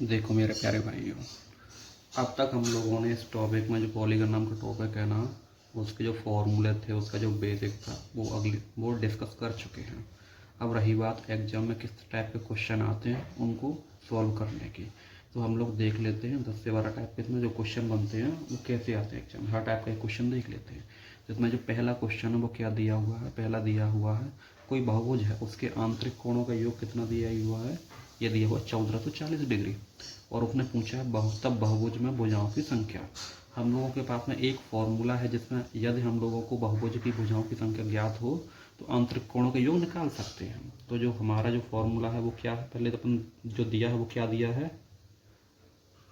देखो मेरे प्यारे भाइयों, अब तक हम लोगों ने इस टॉपिक में जो पॉलीगन नाम का टॉपिक है ना, उसके जो फॉर्मूले थे, उसका जो बेसिक था, वो डिस्कस कर चुके हैं। अब रही बात एग्जाम में किस टाइप के क्वेश्चन आते हैं उनको सॉल्व करने की, तो हम लोग देख लेते हैं 10 से 12 टाइप के इसमें जो क्वेश्चन बनते हैं वो कैसे आते हैं एग्जाम में। हर टाइप का क्वेश्चन देख लेते हैं। जिसमें जो पहला क्वेश्चन है वो क्या दिया हुआ है, पहला दिया हुआ है कोई बहुभुज है, उसके आंतरिक कोणों का योग कितना दिया हुआ है, ये दिया हुआ 1440 डिग्री। और उसने पूछा है तब बहुभुज में भुजाओं की संख्या। हम लोगों के पास में एक फॉर्मूला है जिसमें यदि हम लोगों को बहुभुज की भुजाओं की संख्या ज्ञात हो तो आंतरिक कोणों का योग निकाल सकते हैं। तो जो हमारा जो फॉर्मूला है वो क्या है, पहले तो अपन जो दिया है वो क्या दिया है,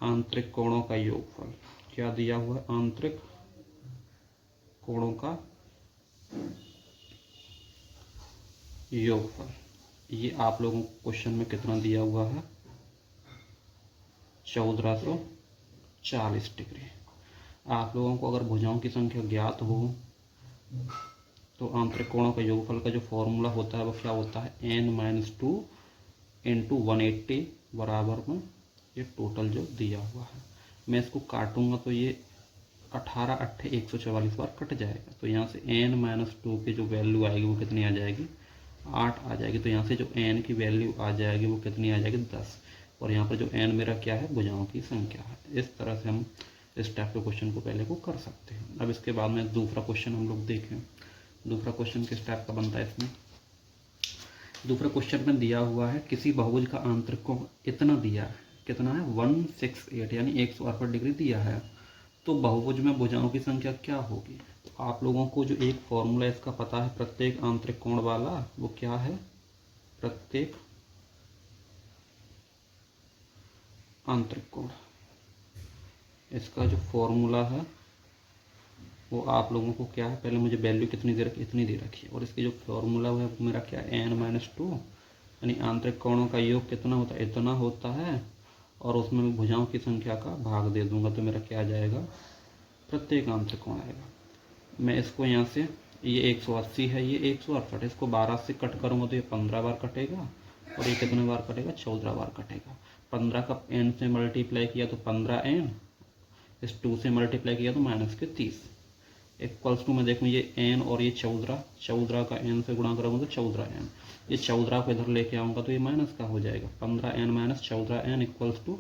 आंतरिक कोणों का योगफल। क्या दिया हुआ है, आंतरिक कोणों का योगफल। ये आप लोगों को क्वेश्चन में कितना दिया हुआ है, 1440 डिग्री। आप लोगों को अगर भुजाओं की संख्या ज्ञात हो तो आंतरिक कोणों का योगफल का जो फॉर्मूला होता है वो क्या होता है, n-2 इंटू 180 बराबर में ये टोटल जो दिया हुआ है। मैं इसको काटूंगा तो ये 18 अट्ठे 144 बार कट जाएगा। तो यहाँ से n-2 की जो वैल्यू आएगी वो कितनी आ जाएगी, 8 आ जाएगी। तो यहाँ से जो n की वैल्यू आ जाएगी वो कितनी आ जाएगी, 10। और यहाँ पर जो n मेरा क्या है, भुजाओं की संख्या है। इस तरह से हम इस टाइप के क्वेश्चन को पहले को कर सकते हैं। अब इसके बाद में दूसरा क्वेश्चन हम लोग देखें। दूसरा क्वेश्चन किस टाइप का बनता है, इसमें दूसरा क्वेश्चन में दिया हुआ है किसी बहुभुज का आंतरिक कोण इतना दिया है, कितना है 168 यानी 168 डिग्री दिया है। तो बहुभुज में भुजाओं की संख्या क्या होगी। तो आप लोगों को जो एक फॉर्मूला इसका पता है प्रत्येक आंतरिक कोण वाला, वो क्या है, प्रत्येक आंतरिक कोण, इसका जो फॉर्मूला है वो आप लोगों को क्या है, पहले मुझे वैल्यू कितनी दे रखी, इतनी दे रखी है। और इसके जो फॉर्मूला है वो मेरा क्या है, n-2 यानी आंतरिक कोणों का योग कितना होता है, इतना होता है। और उसमें मैं भुजाओं की संख्या का भाग दे दूंगा तो मेरा क्या आ जाएगा, प्रत्येक आंतरिक कोण आएगा। मैं इसको यहाँ से, ये 180 है, ये 168, इसको 12 से कट करूँगा तो ये 15 बार कटेगा। और ये कितने बार कटेगा, 14 बार कटेगा। 15 का n से मल्टीप्लाई किया तो 15n, इस 2 से मल्टीप्लाई किया तो -30 इक्वल्स टू, मैं देखूँ ये n और ये 14 का n से गुणा करूँगा तो 14n। ये 14 को इधर लेके आऊँगा तो ये माइनस का हो जाएगा, 15n minus 14n equals to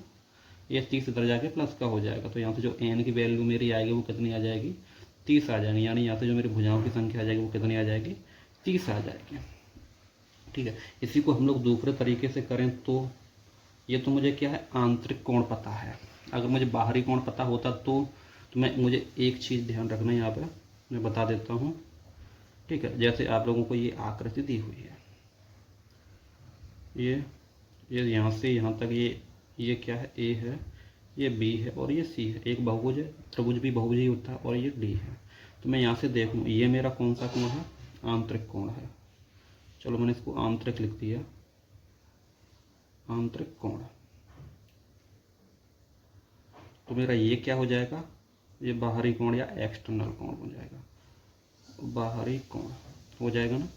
ये 30 इधर जाके प्लस का हो जाएगा। तो यहाँ से जो n की वैल्यू मेरी आएगी वो कितनी आ जाएगी, 30 आ जाएगी। यानी यहाँ से जो मेरी भुजाओं की संख्या आ जाएगी वो कितनी आ जाएगी, 30 आ जाएगी। ठीक है, इसी को हम लोग दूसरे तरीके से करें तो ये तो मुझे क्या है, आंतरिक कोण पता है। अगर मुझे बाहरी कोण पता होता तो मुझे एक चीज़ ध्यान रखना है यहाँ पे, मैं बता देता हूँ। ठीक है, जैसे आप लोगों को ये आकृति दी हुई है, ये यहाँ से यहाँ तक ये क्या है, ए है, ये बी है और ये सी है। एक बहुभुज है, त्रिभुज भी बहुभुज ही होता है, और ये डी है। तो मैं यहाँ से देखूँ ये मेरा कौन सा कोण है, आंतरिक कोण है। चलो मैंने इसको आंतरिक लिख दिया, आंतरिक कोण। तो मेरा ये क्या हो जाएगा, ये बाहरी कोण या एक्सटर्नल कोण हो जाएगा, बाहरी कोण हो जाएगा ना।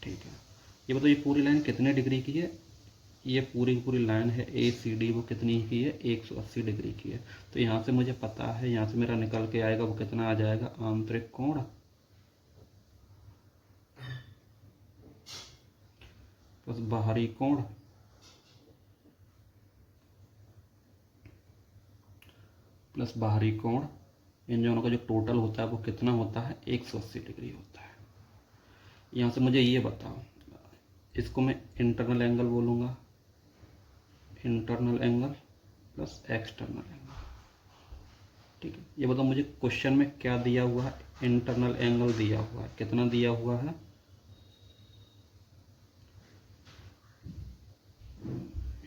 ठीक है, ये बताओ ये पूरी लाइन कितने डिग्री की है, ये पूरी पूरी लाइन है ACD, वो कितनी की है, 180 डिग्री की है। तो यहाँ से मुझे पता है, यहाँ से मेरा निकल के आएगा वो कितना आ जाएगा, आंतरिक कोण प्लस बाहरी कोण प्लस बाहरी कोण, इन दोनों का जो टोटल होता है वो कितना होता है, 180 डिग्री होता है। यहाँ से मुझे ये बताओ, इसको मैं इंटरनल एंगल बोलूँगा, internal angle plus external angle. ठीक है, ये बताओ मुझे क्वेश्चन में क्या दिया हुआ है, इंटरनल एंगल दिया हुआ है, कितना दिया हुआ है,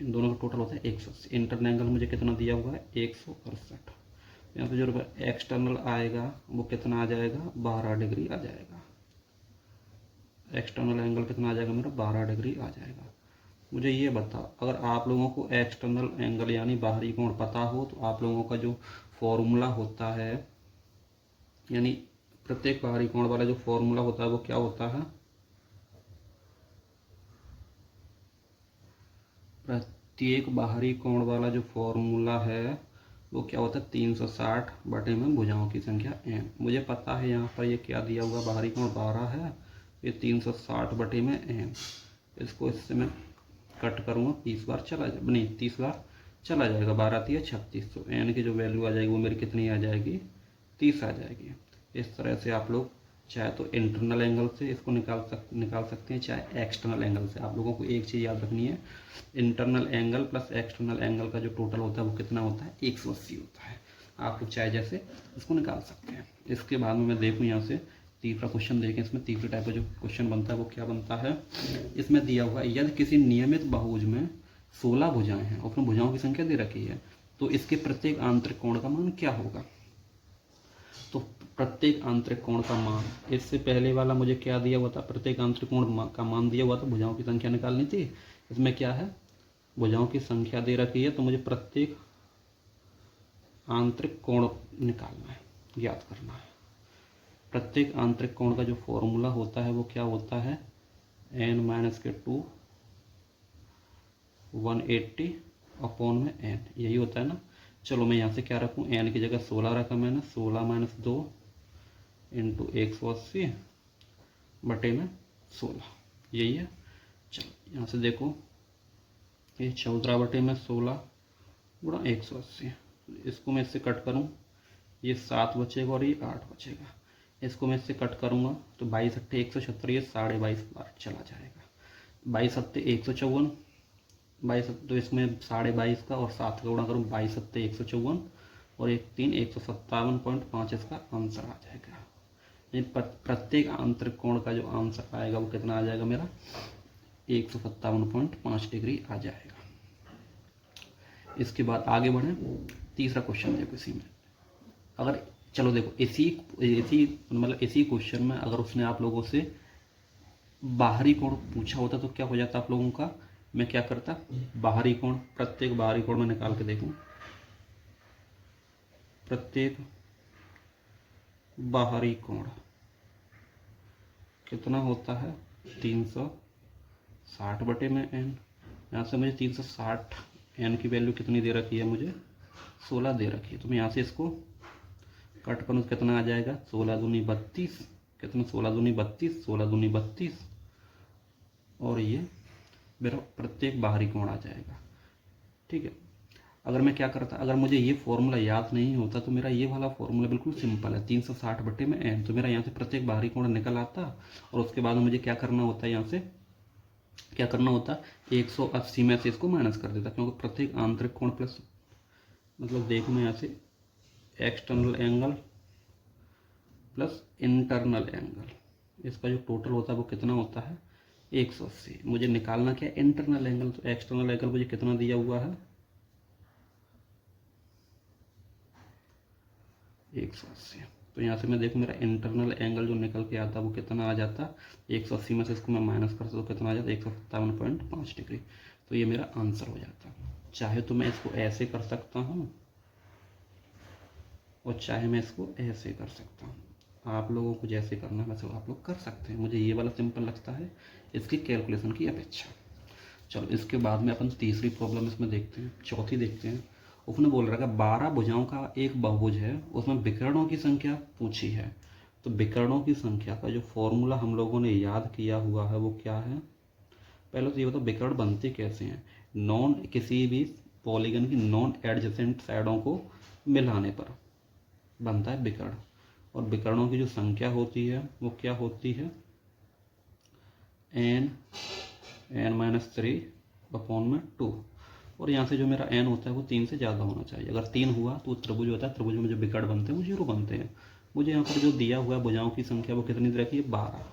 इन दोनों का टोटल होता है 180। इंटरनल एंगल मुझे कितना दिया हुआ है, 168। यहाँ पे जो एक्सटर्नल आएगा वो कितना आ जाएगा, 12 डिग्री आ जाएगा। एक्सटर्नल एंगल कितना आ जाएगा मेरा, 12 डिग्री आ जाएगा। मुझे ये बताओ, अगर आप लोगों को एक्सटर्नल एंगल यानी बाहरी कोण पता हो तो आप लोगों का जो फॉर्मूला होता है, यानी प्रत्येक बाहरी कोण वाला जो फॉर्मूला होता है वो क्या होता है, प्रत्येक बाहरी कोण वाला जो फॉर्मूला है वो क्या होता है 360 बटे में भुजाओं की संख्या n। मुझे पता है यहाँ पर ये क्या दिया हुआ, बाहरी कोण 12 है, ये 360 बटे में n। इसको इससे मैं कट करूँगा 20 बार चला जाए, नहीं 30 बार चला जाएगा, 12 3 36, तो n की जो वैल्यू आ जाएगी वो मेरी कितनी आ जाएगी 30 आ जाएगी। इस तरह से आप लोग चाहे तो इंटरनल एंगल से इसको निकाल सकते हैं, चाहे एक्सटर्नल एंगल से। आप लोगों को एक चीज़ याद रखनी है, internal angle plus external angle का जो टोटल होता है वो कितना होता है 180 होता है। आप लोग चाहे जैसे इसको निकाल सकते हैं। इसके बाद में मैं देखूँ यहाँ से तीसरा क्वेश्चन देखें। इसमें तीसरे टाइप का जो क्वेश्चन बनता है वो क्या बनता है, इसमें दिया हुआ है यदि किसी नियमित बहुभुज में 16 भुजाएं हैं और उसमें भुजाओं की संख्या दे रखी है तो इसके प्रत्येक आंतरिक कोण का मान क्या होगा। तो प्रत्येक आंतरिक कोण का मान, इससे पहले वाला मुझे क्या दिया हुआ था, प्रत्येक आंतरिक कोण का मान दिया हुआ था, भुजाओं की संख्या निकालनी थी। इसमें क्या है, भुजाओं की संख्या दे रखी है तो मुझे प्रत्येक आंतरिक कोण निकालना है, ज्ञात करना है। प्रत्येक आंतरिक कोण का जो फॉर्मूला होता है वो क्या होता है, n-2 180 अपॉन में n, यही होता है ना। चलो मैं यहाँ से क्या रखूँ, n की जगह 16 रखा मैंने, 16 - 2 इंटू 180 बटे में 16, यही है। चलो यहाँ से देखो, ये 14 बटे में 16 गुणा 180, इसको मैं इससे कट करूँ, ये 7 बचेगा और ये 8 बचेगा। इसको मैं इससे कट करूँगा तो 22 × 8 176, ये 22.5 बार चला जाएगा। 22 × 7 154, 22, तो इसमें 22.5 का और 7 का गुणा करूँ, 22 × 7 154 और 1 3 157.5 इसका आंसर आ जाएगा। प्रत्येक आंतरिक कोण का जो आंसर आएगा वो कितना आ जाएगा मेरा 157.5 डिग्री आ जाएगा। इसके बाद आगे बढ़ें, तीसरा क्वेश्चन देखो। इसी में अगर चलो देखो, इसी क्वेश्चन में अगर उसने आप लोगों से बाहरी कोण पूछा होता तो क्या हो जाता आप लोगों का, मैं क्या करता, बाहरी कोण, प्रत्येक बाहरी कोण में निकाल के देखूं, प्रत्येक बाहरी कोण कितना होता है 360 बटे में n। यहाँ से मुझे 360 n की वैल्यू कितनी दे रखी है, मुझे 16 दे रखी है। तो मैं यहाँ से इसको कट करूँ तो कितना आ जाएगा, 16 दूनी 32, कितना 16 दूनी 32, 16 दूनी 32, और ये मेरा प्रत्येक बाहरी कोण आ जाएगा। ठीक है। अगर मैं क्या करता, अगर मुझे ये फॉर्मूला याद नहीं होता तो मेरा ये वाला फॉर्मूला बिल्कुल सिंपल है, 360 बटे में n, तो मेरा यहाँ से प्रत्येक बाहरी कोण निकल आता और उसके बाद मुझे क्या करना होता है, यहाँ से क्या करना होता, 180 में से इसको माइनस कर देता, क्योंकि प्रत्येक आंतरिक कोण प्लस, मतलब देखो मैं यहाँ से external angle plus internal angle, इसका जो टोटल होता है वो कितना होता है 180। मुझे निकालना क्या है इंटरनल एंगल, तो एक्सटर्नल एंगल मुझे कितना दिया हुआ है 180। तो यहाँ से मैं देखूँ मेरा इंटरनल एंगल जो निकल के आता वो कितना आ जाता, 180 में से इसको मैं माइनस करता तो कितना आ जाता 157.5 डिग्री। तो ये मेरा आंसर हो जाता। चाहे तो मैं इसको ऐसे कर सकता हूँ और चाहे मैं इसको ऐसे कर सकता हूँ, आप लोगों को जैसे करना है वैसे आप लोग कर सकते हैं। मुझे ये वाला सिंपल लगता है इसकी कैलकुलेशन की अपेक्षा। चलो इसके बाद में अपन तीसरी प्रॉब्लम इसमें देखते हैं, चौथी देखते हैं। उसने बोल रहा है 12 भुजाओं का एक बहुभुज है, उसमें विकर्णों की संख्या पूछी है। तो विकर्णों की संख्या का जो फॉर्मूला हम लोगों ने याद किया हुआ है वो क्या है, पहले तो ये बताओ विकर्ण बनते कैसे हैं। किसी भी पॉलीगन की नॉन एडजेसेंट साइडों को मिलाने पर बनता है विकर्ण, और विकर्णों की जो संख्या होती है वो क्या होती है n-3/2, और यहाँ से जो मेरा n होता है वो 3 से ज़्यादा होना चाहिए। अगर 3 हुआ तो त्रिभुज होता है, त्रिभुज में जो विकर्ण बनते हैं वो 0 बनते हैं। मुझे यहाँ पर जो दिया हुआ है भुजाओं की संख्या वो कितनी दे रखी है 12,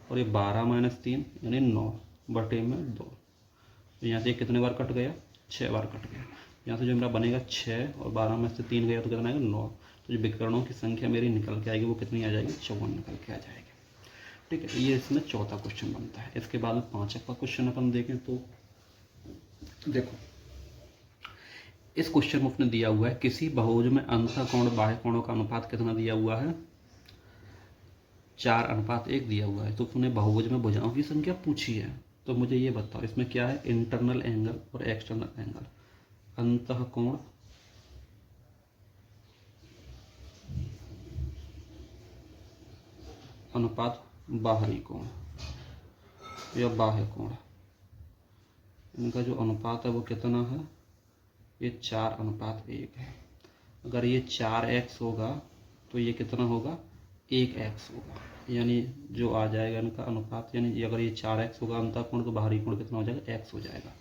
और ये 12 - 3 यानी 9 बटे में 2। तो यहाँ से कितने बार कट गया, 6 बार कट गया। यहाँ से जो मेरा बनेगा 6 और 12 में से 3 गया तो कितना आएगा 9। तो जो विकर्णों की संख्या मेरी निकल के आएगी वो कितनी आ जाएगी 54 निकल के आ जाएगी। ठीक है, ये इसमें चौथा क्वेश्चन बनता है। इसके बाद में पांचवा क्वेश्चन अपन देखें तो देखो, इस क्वेश्चन में उसने दिया हुआ है किसी बहुभुज में अंतःकोण बाह्य कोणों का अनुपात कितना दिया हुआ है 4:1 दिया हुआ है। तो उसने बहुभुज में भुजाओं की संख्या पूछी है, तो मुझे ये बताओ इसमें क्या है, इंटरनल एंगल और एक्सटर्नल एंगल। अंतः कोण अनुपात बाहरी कोण या बाह्य कोण, इनका जो अनुपात है वो कितना है, ये 4:1 है। अगर ये 4x होगा तो ये कितना होगा, 1x होगा। यानी जो आ जाएगा इनका अनुपात, यानी अगर ये 4x होगा अंतः कोण तो बाहरी कोण कितना हो जाएगा, x हो जाएगा।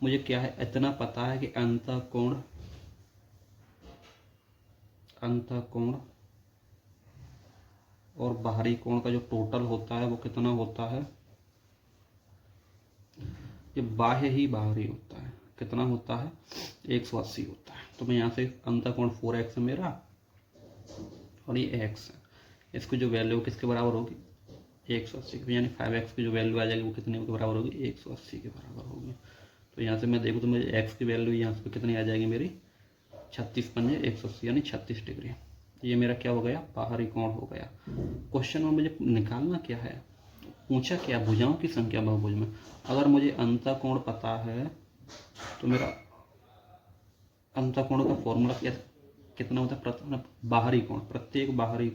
मुझे क्या है, इतना पता है कि अंतः कोण और बाहरी कोण का जो टोटल होता है वो कितना होता है, ये बाह्य ही बाहरी होता है, कितना होता है, 180 होता है। तो मैं यहाँ से अंतः कोण 4x है मेरा और ये x है, इसको जो वैल्यू किसके बराबर होगी, 180, यानी 5x की जो वैल्यू आ जाएगी वो कितने के बराबर होगी, 180 के बराबर होगी। तो यहाँ से मैं देखूँ तो मुझे x की वैल्यू यहाँ से कितनी आ जाएगी मेरी, 36 पंजे 180 यानी 36 डिग्री। ये मेरा क्या हो गया, बाहरी कोण हो गया। क्वेश्चन में मुझे निकालना क्या है, पूछा क्या, भुजाओं की संख्या बहुभुज में। अगर मुझे अंतः कोण पता है तो मेरा अंतः कोण का फॉर्मूला कितना होता है, बाहरी कोण, प्रत्येक बाहरी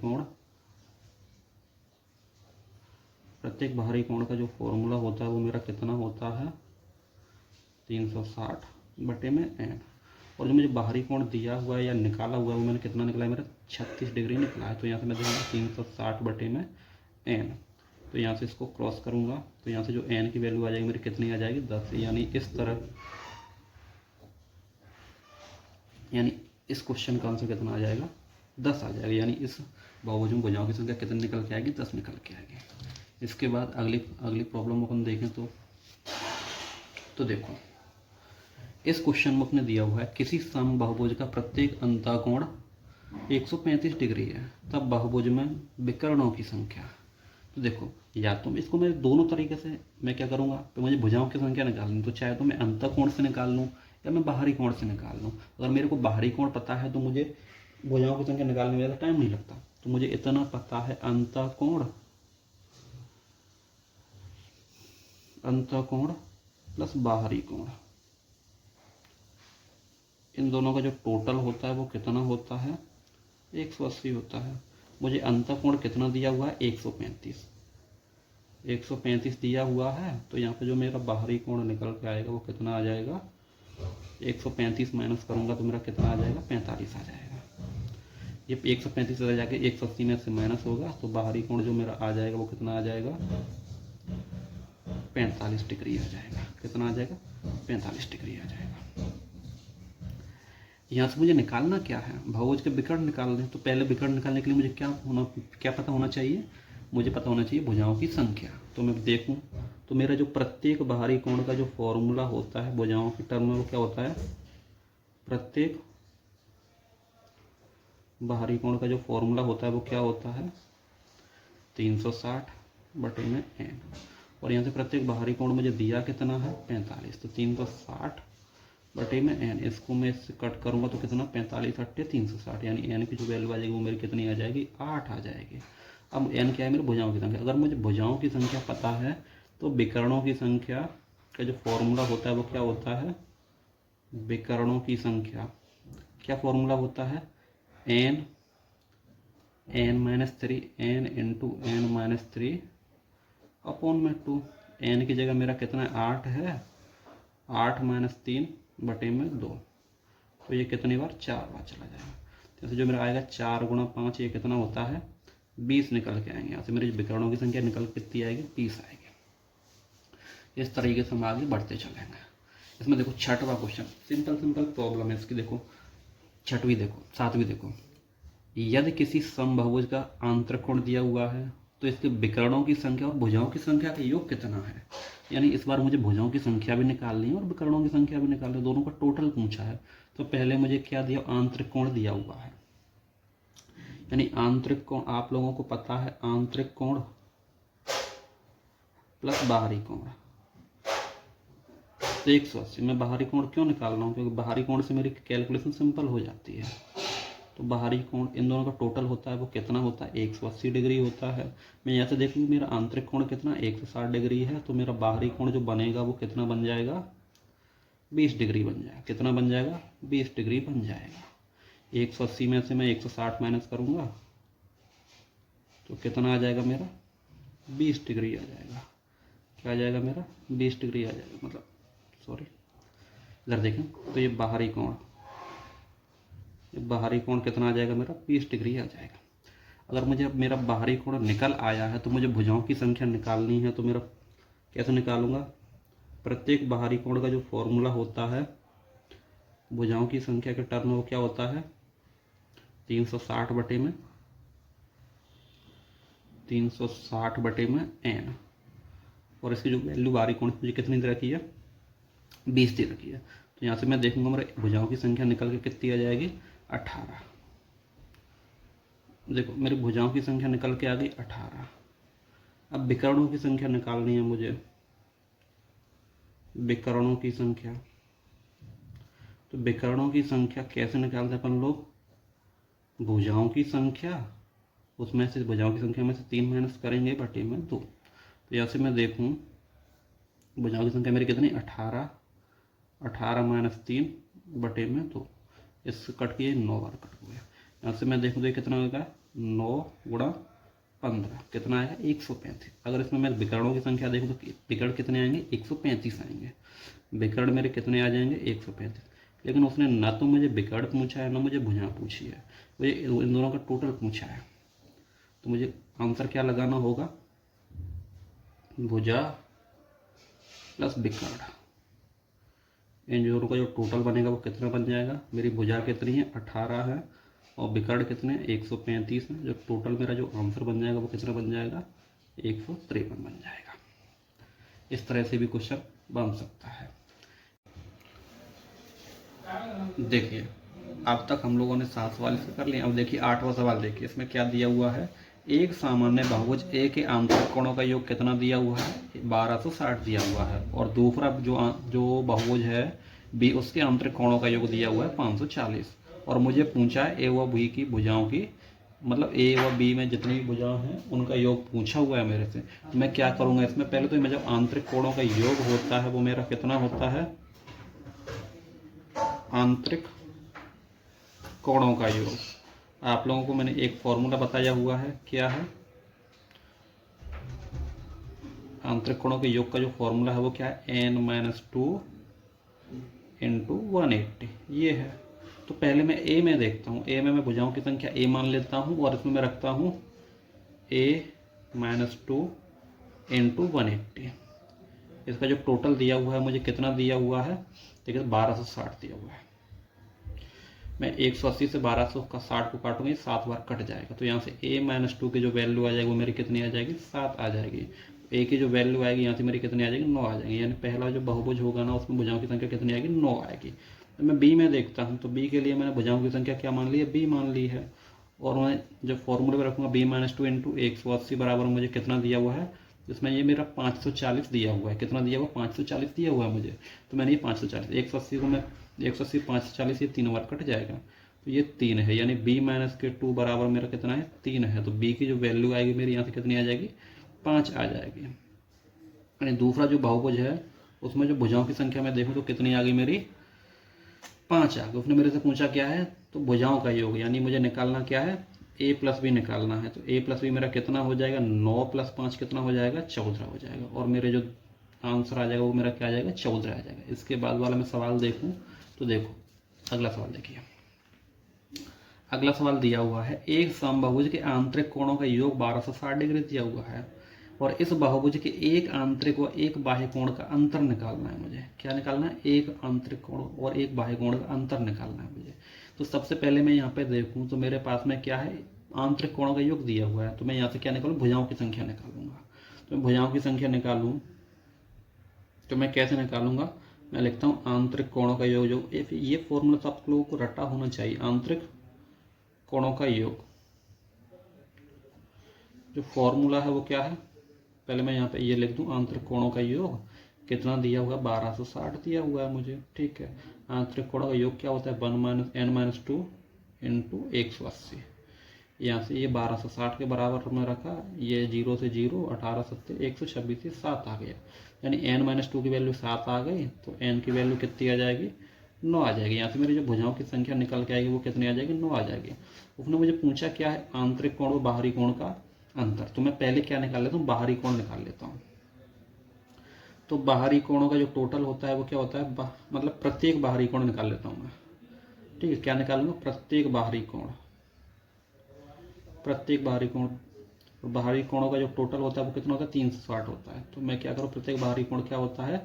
कोण का जो फॉर्मूला होता है वो मेरा कितना होता है, 360/n। और जो मुझे बाहरी कोण दिया हुआ है या निकाला हुआ है वो मैंने कितना निकला है, मेरा 36 डिग्री निकला है। तो यहाँ से मैं देखूँगा 360/n। तो यहाँ से इसको क्रॉस करूँगा तो यहाँ से जो n की वैल्यू आ जाएगी मेरी कितनी आ जाएगी, 10। यानी इस तरह, यानी इस क्वेश्चन का आंसर कितना आ जाएगा, 10 आ जाएगा। यानी इस बहुभुज में भुजाओं की संख्या कितनी निकल के आएगी, 10 निकल के आएगी। इसके बाद अगली प्रॉब्लम को हम देखें तो देखो इस क्वेश्चन में अपने दिया हुआ है किसी समबाहुभुज का प्रत्येक अंतः कोण 135 डिग्री है, तब बहुभुज में विकर्णों की संख्या। तो देखो या तो इसको मैं दोनों तरीके से मैं क्या करूँगा, तो मुझे भुजाओं की संख्या निकालनी, तो चाहे तो मैं अंतः कोण से निकाल लूँ या मैं बाहरी कोण से निकाल लूँ। अगर मेरे को बाहरी कोण पता है तो मुझे भुजाओं की संख्या निकालने में ज़्यादा टाइम नहीं लगता। तो मुझे इतना पता है, अंतः कोण प्लस बाहरी कोण, इन दोनों का जो टोटल होता है वो कितना होता है, 180 होता है। मुझे अंतः कोण कितना दिया हुआ है, 135 दिया हुआ है। तो यहाँ पे जो मेरा बाहरी कोण निकल के आएगा वो कितना आ जाएगा, 135 माइनस करूँगा तो मेरा कितना आ जाएगा, 45 आ जाएगा। ये 135 से जाके 180 में से माइनस होगा तो बाहरी कोण जो मेरा आ जाएगा वो कितना आ जाएगा, 45 डिग्री आ जाएगा। कितना आ जाएगा, 45 डिग्री आ जाएगा। यहाँ से मुझे निकालना क्या है, बहुभुज के विकर्ण निकालने हैं। तो पहले विकर्ण निकालने के लिए मुझे क्या पता होना चाहिए, मुझे पता होना चाहिए भुजाओं की संख्या। तो मैं देखूं तो मेरा जो प्रत्येक बाहरी कोण का जो फॉर्मूला होता है भुजाओं की टर्म में वो क्या होता है, प्रत्येक बाहरी कोण का जो फॉर्मूला होता है वो क्या होता है, 360/n। और यहाँ से प्रत्येक बाहरी कोण मुझे दिया कितना है, 45। तो 360/n, इसको मैं इससे कट करूँगा तो कितना, 45 × 360, यानी n की जो वैल्यू आ जाएगी वो मेरी कितनी आ जाएगी, 8 आ जाएगी। अब n क्या है, मेरी भुजाओं की संख्या। अगर मुझे भुजाओं की संख्या पता है तो विकर्णों की संख्या का जो फॉर्मूला होता है वो क्या होता है, विकर्णों की संख्या क्या फॉर्मूला होता है, n - 3 n × n - 3 अपॉन में 2। n की जगह मेरा कितना 8 है, 8 - 3/2। तो ये कितनी बार, 4 बार चला जाएगा। जैसे जो मेरा आएगा 4 × 5, ये कितना होता है, 20 निकल के आएंगे। यहाँ से मेरी विकर्णों की संख्या निकल कितनी आएगी, 20 आएगी। इस तरीके से हम आगे बढ़ते चलेंगे। इसमें देखो छठवां क्वेश्चन, सिंपल प्रॉब्लम है इसकी। देखो छठवीं देखो, सातवीं देखो, यदि किसी समबाहुभुज का आंतरिक दिया हुआ है तो इसके विकर्णों की संख्या और भुजाओं की संख्या का योग कितना है। यानी इस बार मुझे भुजाओं की संख्या भी निकालनी है और विकर्णों की संख्या भी निकालनी है, दोनों का टोटल पूछा है। तो पहले मुझे क्या दिया, आंतरिक कोण दिया हुआ है, यानी आंतरिक कोण आप लोगों को पता है, आंतरिक कोण प्लस बाहरी कोण 180। मैं बाहरी कोण क्यों निकाल रहा हूँ, क्योंकि बाहरी कोण से मेरी कैलकुलेशन सिंपल हो जाती है। तो बाहरी कोण इन दोनों का टोटल होता है वो कितना होता है, 180 डिग्री होता है। मैं यहाँ से देखूँ मेरा आंतरिक कोण कितना 160 डिग्री है, तो मेरा बाहरी कोण जो बनेगा वो कितना बन जाएगा, 20 डिग्री बन जाएगा। कितना बन जाएगा, 20 डिग्री बन जाएगा। 180 में से मैं 160 माइनस करूँगा तो कितना आ जाएगा मेरा, 20 डिग्री आ जाएगा। क्या आ जाएगा मेरा, 20 डिग्री आ जाएगा। मतलब सॉरी, इधर देखें तो ये बाहरी कोण कितना आ जाएगा मेरा, 20 डिग्री आ जाएगा। अगर मुझे मेरा बाहरी कोण निकल आया है तो मुझे भुजाओं की संख्या निकालनी है, तो मेरा कैसे निकालूंगा, प्रत्येक बाहरी कोण का जो फॉर्मूला होता है भुजाओं की संख्या के टर्म में वो क्या होता है, 360/में n, और इसकी जो वैल्यू बाहरी कोण मुझे कितनी दे रखी है, 20 दे रखी है। तो यहाँ से मैं देखूंगा मेरे भुजाओं की संख्या निकल के कितनी आ जाएगी, 18। देखो मेरी भुजाओं की संख्या निकल के आ गई 18। अब विकर्णों की संख्या निकालनी है मुझे, विकर्णों की संख्या। तो विकर्णों की संख्या कैसे निकालते हैं अपन लोग, भुजाओं की संख्या, उसमें से भुजाओं की संख्या में से 3 माइनस करेंगे बटे में 2। तो यहाँ से मैं देखूँ भुजाओं की संख्या मेरी कितनी, 18 माइनस 3 बटे में 2, इससे कट के 9 बार कट गया। यहाँ से मैं देखूँ तो ये कितना होगा, 9 गुणा 15 कितना आएगा, 135। अगर इसमें मैं विकर्णों की संख्या देखूँ तो विकर्ण कितने आएंगे, 135 आएंगे। विकर्ण मेरे कितने आ जाएंगे, 135। लेकिन उसने ना तो मुझे विकर्ण पूछा है ना मुझे भुजा पूछी है, मुझे इन दोनों का टोटल पूछा है। तो मुझे आंसर क्या लगाना होगा, भुजा प्लस विकर्ण, इन दोनों का जो टोटल बनेगा वो कितना बन जाएगा। मेरी भुजा कितनी है, 18 है, और विकर्ण कितने, 135 है। जो टोटल मेरा जो आंसर बन जाएगा वो कितना बन जाएगा, 153 बन जाएगा। इस तरह से भी क्वेश्चन बन सकता है। देखिए अब तक हम लोगों ने 7 सवाल इसका कर लिए। अब देखिए 8वां सवाल देखिए, इसमें क्या दिया हुआ है, एक सामान्य बहुभुज ए के आंतरिक कोणों का योग कितना दिया हुआ है, 1260 दिया हुआ है। और दूसरा जो बहुभुज है बी, उसके आंतरिक कोणों का योग दिया हुआ है 540। और मुझे पूछा है ए व बी की भुजाओं की, मतलब ए व बी में जितनी भी भुजाएं हैं उनका योग पूछा हुआ है मेरे से। तो मैं क्या करूँगा इसमें, पहले तो मैं जब आंतरिक कोणों का योग होता है वो मेरा कितना होता है, आंतरिक कोणों का योग। आप लोगों को मैंने एक फॉर्मूला बताया हुआ है, क्या है, आंतरिक कोणों के योग का जो फॉर्मूला है वो क्या है, n-2 इंटू 180, ये है। तो पहले मैं ए में देखता हूँ, ए में मैं भुजाओं की संख्या ए मान लेता हूँ और इसमें मैं रखता हूँ a-2 इंटू 180। इसका जो टोटल दिया हुआ है मुझे कितना दिया हुआ है, देखिए 1260 दिया हुआ है। मैं 180 से 1260 को काटूंगी, 7 बार कट जाएगा। तो यहाँ से a-2 की जो वैल्यू आ जाएगी वो मेरी कितनी आ जाएगी, 7 आ जाएगी। ए की जो वैल्यू आएगी यहाँ से मेरी कितनी आ जाएगी, 9 आ जाएगी। यानी पहला जो बहुभुज होगा ना उसमें भुजाओं की संख्या कितनी आएगी, 9 आएगी। तो मैं बी में देखता हूँ, तो बी के लिए मैंने भुजाओं की संख्या क्या मान ली है, बी मान ली है। और मैं जब फॉर्मूले में रखूँगा b-2 इंटू 180 बराबर मुझे कितना दिया हुआ है, जिसमें ये मेरा 540 दिया हुआ है। कितना दिया हुआ, 540 दिया हुआ है मुझे। तो मैंने ये 540, 180 को मैं 180 540 ये 3 बार कट जाएगा, तो ये 3 है। यानी b-2 बराबर मेरा कितना है, 3 है। तो b की जो वैल्यू आएगी मेरी यहाँ से कितनी आ जाएगी, 5 आ जाएगी। यानी दूसरा जो बहुभुज है उसमें जो भुजाओं की संख्या मैं देखूँ तो कितनी आ गई मेरी, 5 आ गई। उसने मेरे से पूछा क्या है, तो भुजाओं का योग, यानी मुझे निकालना क्या है, a प्लस बी निकालना है। तो a प्लस बी मेरा कितना हो जाएगा, 9 प्लस 5 कितना हो जाएगा, 14 हो जाएगा। और मेरे जो आंसर आ जाएगा वो मेरा क्या आ जाएगा, 14 आ जाएगा। इसके बाद वाला मैं सवाल देखूँ तो देखो अगला सवाल देखिए। अगला सवाल दिया हुआ है, एक समबाहुभुज के आंतरिक कोणों का योग 1260 डिग्री दिया हुआ है और इस बहुभुज के एक आंतरिक व एक बाह्य कोण का अंतर निकालना है मुझे। क्या निकालना है, एक आंतरिक कोण और एक बाह्य कोण का अंतर निकालना है मुझे। तो सबसे पहले मैं यहाँ पे देखूँ तो मेरे पास में क्या है, आंतरिक कोणों का योग दिया हुआ है। तो मैं यहाँ से क्या निकालूँ, भुजाओं की संख्या निकालूंगा। तो मैं भुजाओं की संख्या निकालूँ तो मैं कैसे निकालूंगा, मैं लिखता हूँ आंतरिक कोणों का योग। जो ये फॉर्मूला तो आप लोगों को रटा होना चाहिए, आंतरिक कोणों का योग। जो फॉर्मूला है वो क्या है, पहले मैं यहाँ पे ये लिख दूँ, आंतरिक कोणों का योग कितना दिया हुआ है, 1260 दिया हुआ है मुझे, ठीक है। आंतरिक कोणों का योग क्या होता है, 1 - n - 2 इंटू 180। यहाँ से ये 1260 के बराबर में रखा, ये 0 से 0, 18 सत्ते 126 से 7 आ गया, यानी n-2 की वैल्यू 7 आ गई, तो n की वैल्यू कितनी आ जाएगी, 9 आ जाएगी। यहाँ से मेरी जो भुजाओं की संख्या निकल के आएगी वो कितनी आ जाएगी, 9 आ जाएगी। उसने मुझे पूछा क्या है, आंतरिक कोण और बाहरी कोण का अंतर। तो मैं पहले क्या निकाल लेता हूँ, बाहरी कोण निकाल लेता हूँ। तो बाहरी कोणों का जो टोटल होता है वो क्या होता है, मतलब प्रत्येक बाहरी कोण निकाल लेता हूँ मैं। ठीक है, क्या निकालूंगा, प्रत्येक बाहरी कोण। प्रत्येक बाहरी कोण, बाहरी कोणों का जो टोटल होता है वो कितना होता है, 360 होता है। तो मैं क्या करूँ, प्रत्येक बाहरी कोण क्या होता है,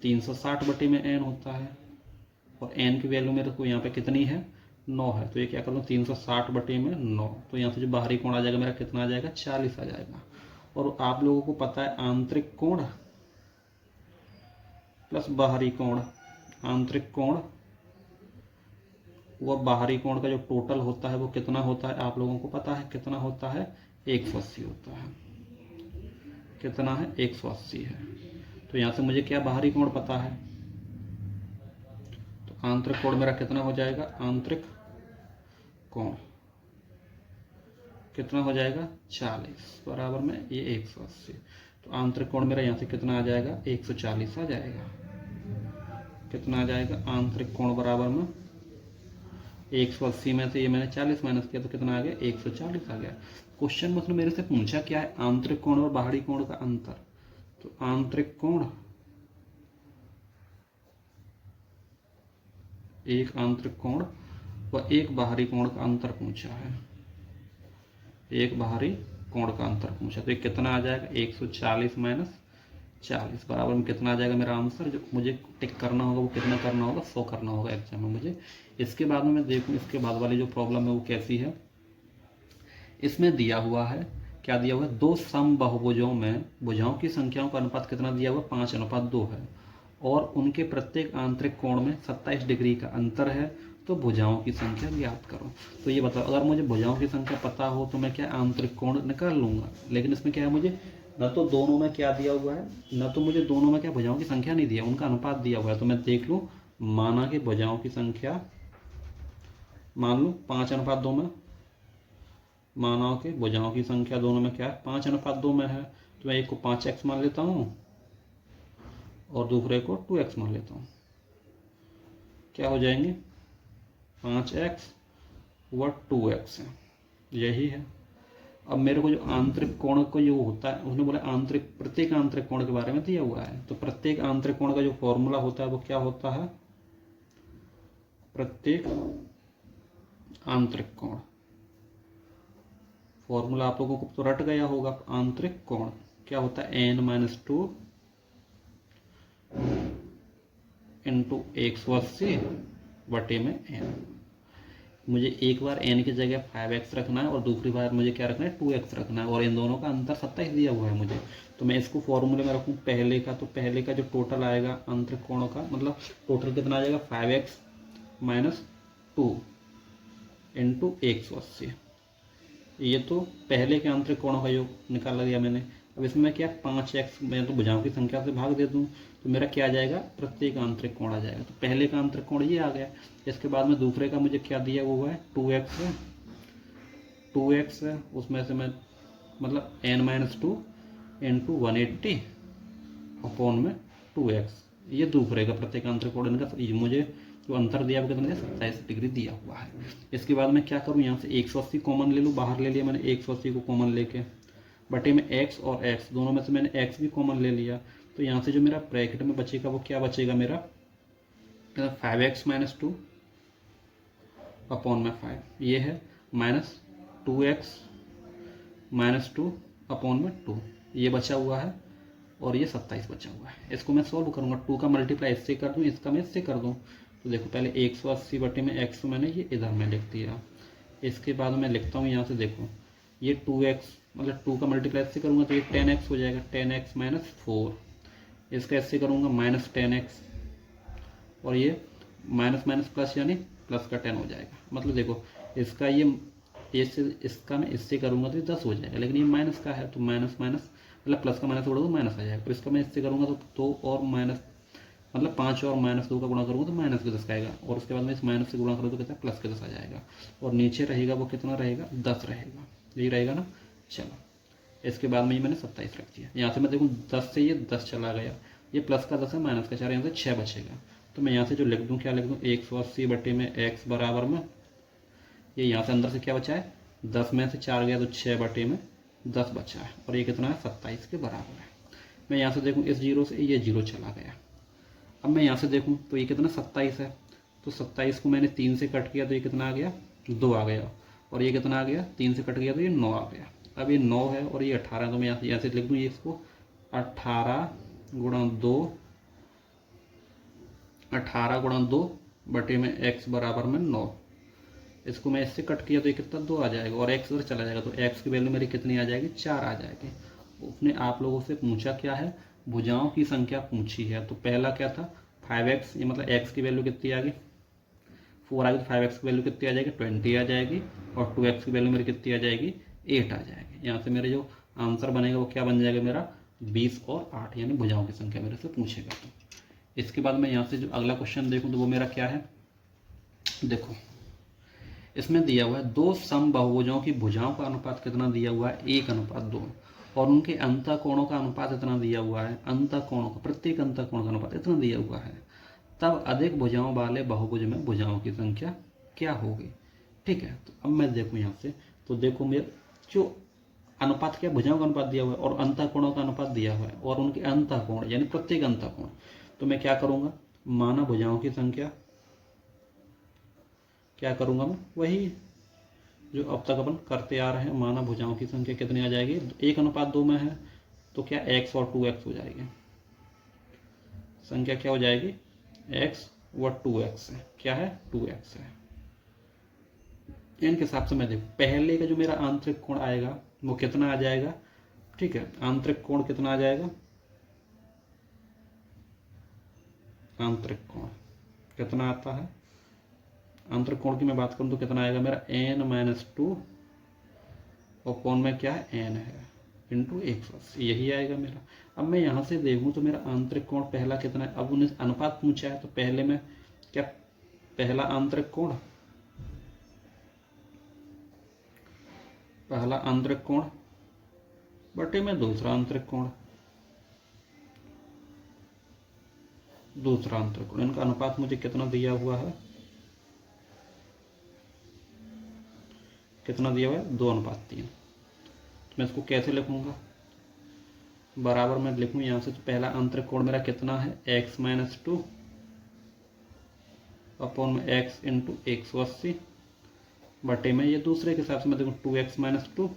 360 बटे में n होता है, और n की वैल्यू मेरे को यहाँ पे कितनी है, 9 है। तो ये क्या करूँ, 360 बटे में 9, तो यहाँ से जो बाहरी कोण आ जाएगा मेरा कितना आ जाएगा, 40 आ जाएगा। और आप लोगों को पता है आंतरिक कोण प्लस बाहरी कोण, आंतरिक कोण व बाहरी कोण का जो टोटल होता है वो कितना होता है, आप लोगों को पता है कितना होता है, 180 होता है। कितना है, 180 है। तो यहाँ से मुझे क्या बाहरी कोण पता है, तो आंतरिक कोण मेरा कितना हो जाएगा, आंतरिक कोण कितना हो जाएगा, 40 बराबर में ये 180। तो आंतरिक कोण मेरा यहाँ से कितना आ जाएगा, 140 आ जाएगा। कितना आ जाएगा, आंतरिक कोण बराबर में 180 में से ये मैंने 40 माइनस किया तो कितना आ गया, 140 आ गया। क्वेश्चन मतलब मेरे से पूछा क्या है, आंतरिक कोण और बाहरी कोण का अंतर। तो आंतरिक कोण, एक आंतरिक कोण व एक बाहरी कोण का अंतर पूछा है, एक बाहरी कोण का अंतर पूछा। तो ये कितना आ जाएगा, 140 माइनस 40 बराबर में कितना आ जाएगा मेरा आंसर। जो मुझे टिक करना होगा वो कितना करना होगा, 100 करना होगा एग्जाम में मुझे। इसके बाद में मैं देखूँ इसके बाद वाली जो प्रॉब्लम है वो कैसी है। इसमें दिया हुआ है, क्या दिया हुआ है, दो समबाहुभुजों में भुजाओं की संख्याओं का अनुपात कितना दिया हुआ, 5:2 है, और उनके प्रत्येक आंतरिक कोण में 27 डिग्री का अंतर है, तो भुजाओं की संख्या ज्ञात करो। तो ये बताओ, अगर मुझे भुजाओं की संख्या पता हो तो मैं क्या आंतरिक कोण निकाल लूंगा, लेकिन इसमें क्या है, मुझे न तो दोनों में क्या दिया हुआ है, न तो मुझे दोनों में क्या भुजाओं की संख्या नहीं दिया, उनका अनुपात दिया हुआ है। तो मैं देख लूँ, माना कि भुजाओं की संख्या मान लो 5:2 में, माना कि भुजाओं की संख्या दोनों में क्या है, 5:2 में है। तो मैं एक को 5x मान लेता हूँ और दूसरे को 2x मान लेता हूँ। क्या हो जाएंगे, 5x व 2x है, यही है। अब मेरे को जो आंतरिक कोण को जो होता है, उसने बोला आंतरिक, प्रत्येक आंतरिक कोण के बारे में दिया हुआ है। तो प्रत्येक आंतरिक कोण का जो फॉर्मूला होता है वो क्या होता है, प्रत्येक आंतरिक कोण, फॉर्मूला आप लोगों को तो रट गया होगा। आंतरिक कोण क्या होता है, n-2 इंटू 180 बटे में n। मुझे एक बार n की जगह 5x रखना है और दूसरी बार मुझे क्या रखना है, 2x रखना है, और इन दोनों का अंतर 27 दिया हुआ है मुझे। तो मैं इसको फॉर्मूले में रखूँ पहले का, तो पहले का जो टोटल आएगा आंतरिक कोणों का, मतलब टोटल कितना आ जाएगा, 5x माइनस 2 इंटू 180। ये तो पहले के आंतरिक कोणों का योग निकाल दिया मैंने। अब इसमें क्या, 5x मैं तो भुजाओं की संख्या से भाग दे दूँ तो मेरा क्या आ जाएगा, प्रत्येक आंतरिक कोण आ जाएगा। तो पहले का आंतरिक कोण ये आ गया। इसके बाद में दूसरे का मुझे क्या दिया वो है, 2x है, 2x है, उसमें से मैं मतलब n-2 इंटू 180 अपॉन में 2x, ये दूसरे का प्रत्येक आंतरिक कोण इनका मुझे जो अंतर दिया वो कितना दिया, 27 डिग्री दिया हुआ है। इसके बाद मैं क्या करूँ, यहाँ से 180 कॉमन ले लूँ, बाहर ले लिया मैंने 180 को कॉमन लेके, बटे में x और x, दोनों में से मैंने x भी कॉमन ले लिया। तो यहाँ से जो मेरा ब्रैकेट में बचेगा वो क्या बचेगा मेरा, 5x माइनस 2 अपॉन में 5, ये है, माइनस 2x माइनस 2 अपॉन में 2, ये बचा हुआ है, और ये 27 बचा हुआ है। इसको मैं सॉल्व करूँगा, 2 का मल्टीप्लाई इससे कर दूँ, इसका मैं इससे कर दूँ। तो देखो पहले 180 बटे में x मैंने ये इधर में लिख दिया। इसके बाद मैं लिखता हूँ यहाँ से, देखो ये 2x मतलब 2 का मल्टीप्लाई इससे करूँगा तो ये 10x हो जाएगा, 10x माइनस 4, इसका इससे करूँगा माइनस 10x, और ये माइनस माइनस प्लस यानी प्लस का 10 हो जाएगा। मतलब देखो इसका ये इसका मैं इससे करूँगा तो ये 10 हो जाएगा, लेकिन ये माइनस का है तो माइनस माइनस मतलब प्लस का माइनस जोड़ो तो माइनस आ जाएगा। तो इसका मैं इससे करूँगा तो 2 और माइनस मतलब 5 और -2 का गुणा करूँगा तो -10 का आएगा, और उसके बाद में इस माइनस से गुणा करूँ तो कितना +10 आ जाएगा, और नीचे रहेगा वो कितना रहेगा 10 रहेगा, यही रहेगा ना। चलो इसके बाद में ये मैंने 27 रख दिया। यहाँ से मैं देखूँ 10 से ये 10 चला गया, ये प्लस का 10 है माइनस का 4, यहाँ से 6 बचेगा। तो मैं यहाँ से जो लिख दूँ क्या लिख दूँ 180 बटे में x बराबर में, ये यहाँ से अंदर से क्या बचा है 10 में से 4 गया तो 6 बटे में 10 बचा है, और ये कितना है 27 के बराबर है। मैं यहाँ से देखूँ इस जीरो से ये जीरो चला गया। अब मैं यहाँ से देखूँ तो ये कितना 27 है, तो 27 को मैंने 3 से कट किया तो ये कितना आ गया 2 आ गया, और ये कितना आ गया 3 से कट गया तो ये 9 आ गया। अब ये 9 है और ये 18 है, तो मैं यहाँ से लिख दूँ ये इसको 18 गुणा 2 बटे में x बराबर में 9। इसको मैं इससे कट किया तो ये कितना 2 आ जाएगा, और x उधर चला जाएगा तो x की वैल्यू मेरी कितनी आ जाएगी 4 आ जाएगी। उसने आप लोगों से पूछा क्या है, भुजाओं की संख्या पूछी है। तो पहला क्या था 5x, ये मतलब x की वैल्यू कितनी आ गई 4 आ गई, तो 5x की वैल्यू कितनी आ जाएगी 20 आ जाएगी, और 2x की वैल्यू मेरी कितनी आ जाएगी 8 आ जाएगी। यहाँ से मेरे जो आंसर बनेगा वो क्या बन जाएगा मेरा 20 और 8, यानी भुजाओं की संख्या मेरे से पूछेगा। तो इसके बाद मैं यहाँ से जो अगला क्वेश्चन देखूँ तो वो मेरा क्या है, देखो इसमें दिया हुआ है 2 सम बहुभुजों की भुजाओं का अनुपात कितना दिया हुआ है 1:2, और उनके अंतःकोणों का अनुपात इतना दिया हुआ है, अंतःकोणों का प्रत्येक अंतःकोण का अनुपात इतना दिया हुआ है, तब अधिक भुजाओं वाले बहुभुज में भुजाओं की संख्या क्या होगी। ठीक है, तो अब मैं देखूँ यहाँ से, तो देखो मेरे जो अनुपात क्या भुजाओं का अनुपात दिया हुआ है और अंतःकोणों का अनुपात दिया हुआ है और उनके अंतःकोण यानी प्रत्येक अंतःकोण, तो मैं क्या करूँगा माना भुजाओं की संख्या क्या करूँगा मैं वही जो अब तक अपन करते आ रहे हैं, माना भुजाओं की संख्या कितनी आ जाएगी 1:2 में है, तो क्या x और 2x हो जाएगी, संख्या क्या हो जाएगी x और 2x है, क्या है 2x है। इनके हिसाब से मैं देखूँ पहले का जो मेरा आंतरिक कोण आएगा वो कितना आ जाएगा। ठीक है, आंतरिक कोण कितना आ जाएगा, आंतरिक कोण कितना आता है, आंतरिक कोण की मैं बात करूं तो कितना आएगा मेरा n-2 और कोण में क्या है n है इंटू 180, यही आएगा मेरा। अब मैं यहाँ से देखूं तो मेरा आंतरिक कोण पहला कितना है, अब उन्हें अनुपात पूछा है तो पहले में क्या पहला आंतरिक कोण बटे में दूसरा आंतरिक कोण, इनका अनुपात मुझे कितना दिया हुआ है, कितना दिया हुआ है 2:3। तो मैं इसको कैसे लिखूंगा, बराबर में लिखूँ यहाँ से, तो पहला आंतरिक कोण मेरा कितना है x-2 अपॉन में x इंटू 180 बटे में ये दूसरे के हिसाब से मैं देखूँ 2x-2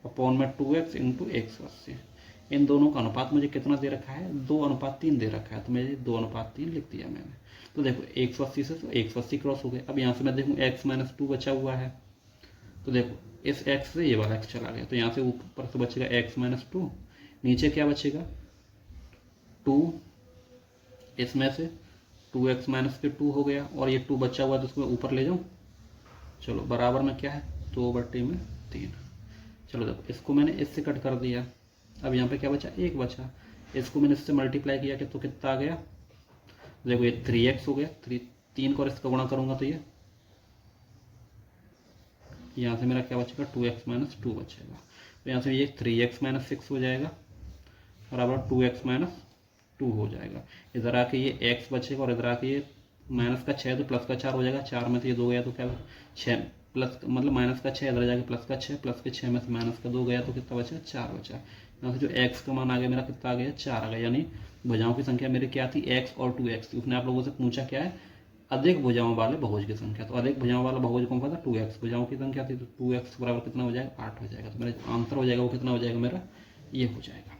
अपॉन में 2x इंटू 180। इन दोनों का अनुपात मुझे कितना दे रखा है 2:3 दे रखा है, तो मैं 2:3 लिख दिया मैंने। तो देखो 180 से तो 180 क्रॉस हो गए। अब यहाँ से मैं देखूँ x-2 बचा हुआ है, तो देखो इस x से ये वाला x चला गया, तो यहाँ से ऊपर से बचेगा x-2, नीचे क्या बचेगा 2, इसमें से 2x-2 हो गया, और ये 2 बचा हुआ है तो उसको ऊपर ले जाऊँ, चलो बराबर में क्या है 2/3। चलो देखो इसको मैंने इससे कट कर दिया, अब यहाँ पे क्या बचा 1 बचा, इसको मैंने इससे मल्टीप्लाई किया तो कितना आ गया, देखो ये 3x हो गया, 3 को इसका गुणा करूँगा तो ये यहाँ से मेरा क्या बचेगा 2x-2 बचेगा, तो यहाँ से ये 3x-6 हो जाएगा बराबर 2x-2 हो जाएगा। इधर आके ये x बचेगा और इधर आके ये माइनस का 6 तो प्लस का 4 हो जाएगा, 4 में से ये 2 गया तो क्या 6 प्लस मतलब माइनस का 6 इधर जाके प्लस का 6, प्लस के 6 में से माइनस का 2 गया तो कितना बचा 4 बचा। यहाँ से जो x का मान आ गया मेरा कितना आ गया 4 आ गया, यानी भुजाओं की संख्या मेरी क्या थी x और 2x थी। उसने आप लोगों से पूछा क्या है अधिक भुजाओं वाले बहुभुज की संख्या, तो अधिक भुजाओं वाला बहुभुज कौन सा था 2x, भुजाओं की संख्या थी तो 2x बराबर कितना हो जाएगा 8 हो जाएगा, तो मेरा आंसर हो जाएगा वो कितना हो जाएगा मेरा ये हो जाएगा।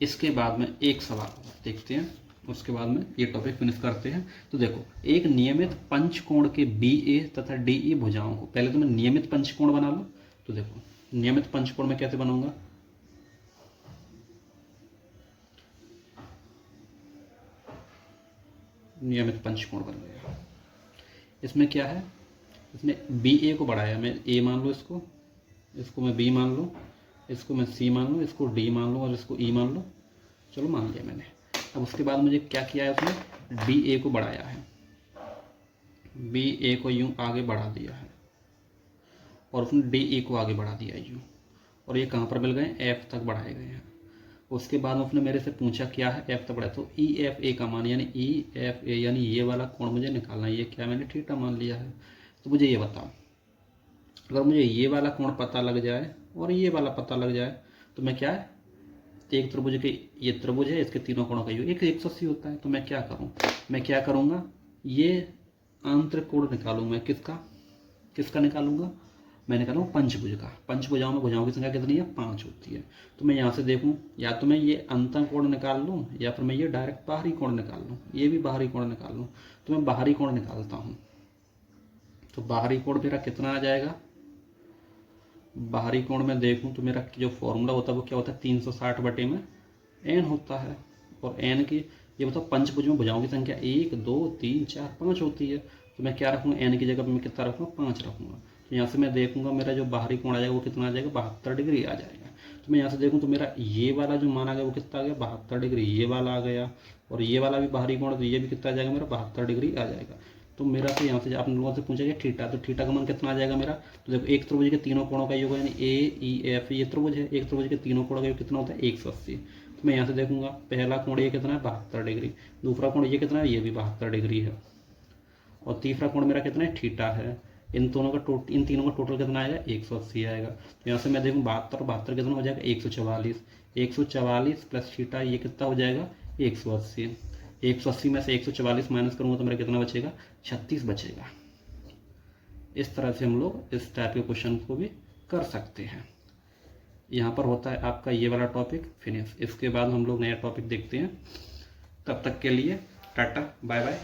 इसके बाद में एक सवाल देखते हैं, उसके बाद में ये टॉपिक फिनिश करते हैं। तो देखो एक नियमित पंचकोण के BA तथा DE भुजाओं को, पहले तो मैं नियमित पंचकोण बना लूँ, तो देखो नियमित पंचकोण में कैसे बनाऊंगा, नियमित पंचकोण बन गया। इसमें क्या है, इसमें BA को बढ़ाया, मैं A मान लो, इसको मैं B मान लूँ, इसको मैं C मान लूँ, इसको D मान लूँ और इसको E मान लूँ, चलो मान लिया मैंने। अब उसके बाद मुझे क्या किया है उसने, बी ए को बढ़ाया है, बी ए को यूं आगे बढ़ा दिया है और उसने डी ए को आगे बढ़ा दिया यूं, और ये कहाँ पर मिल गए, एफ तक बढ़ाए गए हैं। उसके बाद उसने मेरे से पूछा क्या है, एफ तक बढ़ाया, तो ई एफ ए का मान यानी ई एफ ए यानी ये वाला कोण मुझे निकालना है। ये क्या मैंने थीटा मान लिया है। तो मुझे ये बताओ, अगर मुझे ये वाला कोण पता लग जाए और ये वाला पता लग जाए तो मैं क्या है, एक त्रिभुज के, ये त्रिभुज है, इसके तीनों कोणों का योग 180 होता है। तो मैं क्या करूँ, मैं क्या करूँगा, ये आंतरिक कोण निकालूंगा। मैं किसका निकालूंगा, मैं निकालूंगा पंचभुज का। पंचभुजाओं में भुजाओं की संख्या कितनी है, 5 होती है। तो मैं यहाँ से देखूँ, या तो मैं ये अंतः कोण निकाल लूँ या फिर मैं ये डायरेक्ट बाहरी कोण निकाल लूँ, ये भी बाहरी कोण निकाल लूँ। तो मैं बाहरी कोण निकालता हूँ। तो बाहरी कोण मेरा कितना आ जाएगा, बाहरी कोण में देखूं तो मेरा जो फॉर्मूला होता है वो क्या होता है, 360 बटे में एन होता है। और एन की ये बताओ, पंचभुज में भुजाओं की संख्या 1 2 3 4 5 होती है। तो मैं क्या रखूँगा, एन की जगह पर मैं कितना रखूँगा, 5 रखूँगा। तो यहाँ से मैं देखूँगा मेरा जो बाहरी कोण आ जाएगा वो कितना आ जाएगा, 72 डिग्री आ जाएगा। तो मैं यहाँ से देखूँ तो मेरा ये वाला जो मान आ गया वो कितना आ गया, 72 डिग्री। ये वाला आ गया और ये वाला भी बाहरी कोण, तो ये भी कितना आ जाएगा मेरा, 72 डिग्री आ जाएगा। तो मेरा तो यहाँ से आप लोगों से पूछा गया थीटा, तो थीटा का मान कितना आ जाएगा मेरा। तो देखो, एक त्रिभुज के तीनों कोणों का योग यानी ए ई एफ, ये त्रिभुज है, एक त्रिभुज के तीनों कोणों का योग कितना होता है, 180। तो मैं यहाँ से देखूंगा, पहला कोण ये कितना है, 72 डिग्री। दूसरा कोण ये कितना है, ये भी 72 डिग्री है। और तीसरा कोण मेरा कितना है, थीटा है। इन तीनों का टोटल कितना आएगा, 180 आएगा। तो यहाँ से मैं देखूँ 72 और 72 कितना हो जाएगा, 144। 144 प्लस थीटा ये कितना हो जाएगा, 180। 180 में से 144 माइनस करूँगा तो मेरा कितना बचेगा, 36 बचेगा। इस तरह से हम लोग इस टाइप के क्वेश्चन को भी कर सकते हैं। यहाँ पर होता है आपका ये वाला टॉपिक फिनिश। इसके बाद हम लोग नया टॉपिक देखते हैं। तब तक के लिए टाटा बाय बाय।